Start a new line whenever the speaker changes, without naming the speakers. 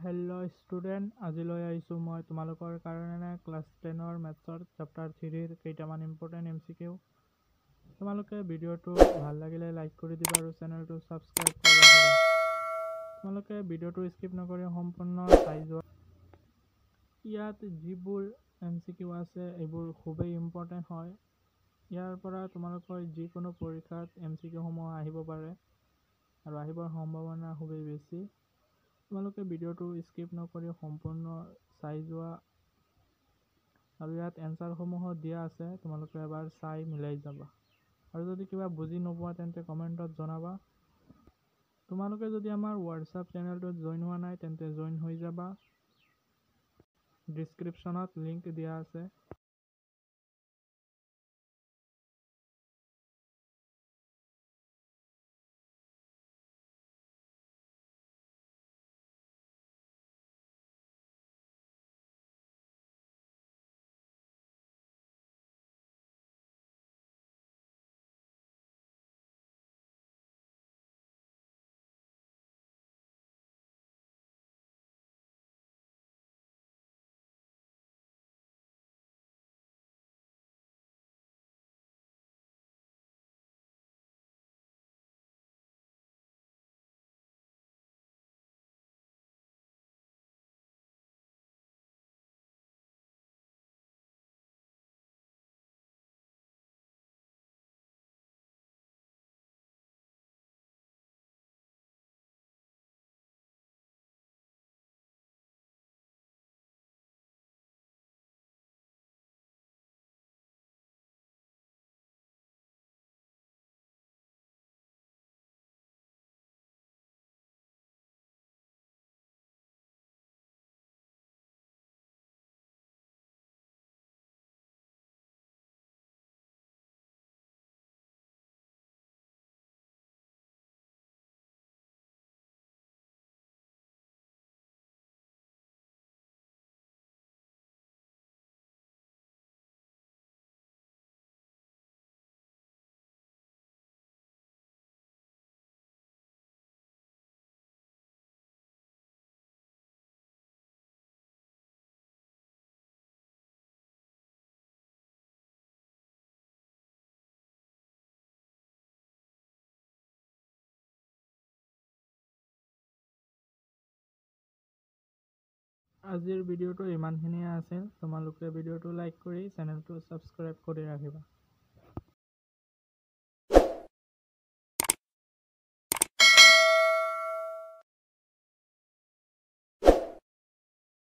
Hello' student, আজিলৈ আহিছোঁ মই তোমালোকৰ কাৰণে ক্লাছ 10ৰ মেথছৰ চেপ্টাৰ 3ৰ কেইটামান ইম্পৰ্টেণ্ট MCQ। তোমালোকে ভিডিঅ'টো ভাল লাগিলে লাইক কৰি দিবা আৰু চেনেলটো ছাবস্ক্ৰাইব কৰি ৰাখিবা। তোমালোকে ভিডিঅ'টো স্কিপ নকৰি সম্পূৰ্ণ চাই যোৱা। ইয়াত যিবোৰ MCQ আছে এইবোৰ খুবেই ইম্পৰ্টেণ্ট হয়। ইয়াৰ পৰা তোমালোকৰ যিকোনো পৰীক্ষাত MCQসমূহ আহিব পাৰে আৰু আহিবৰ সম্ভাৱনা খুবেই বেছি। তোমালোকে ভিডিঅ'টো স্কিপ নকৰি সম্পূৰ্ণ চাই যোৱা আৰু ইয়াত এনচাৰসমূহো দিয়া আছে, তোমালোকে এবাৰ চাই মিলাই যাবা। আৰু যদি কিবা বুজি নোপোৱা তেন্তে কমেণ্টত জনাবা। তোমালোকে যদি আমাৰ হোৱাটছআপ চেনেলটোত জইন হোৱা নাই তেন্তে জইন হৈ যাবা। ডিছক্ৰিপশ্যনত লিংক দিয়া আছে। আজিৰ ভিডিঅ'টো ইমানখিনিয়ে আছিল। তোমালোকে ভিডিঅ'টো লাইক কৰি চেনেলটো ছাবস্ক্ৰাইব কৰি ৰাখিবা।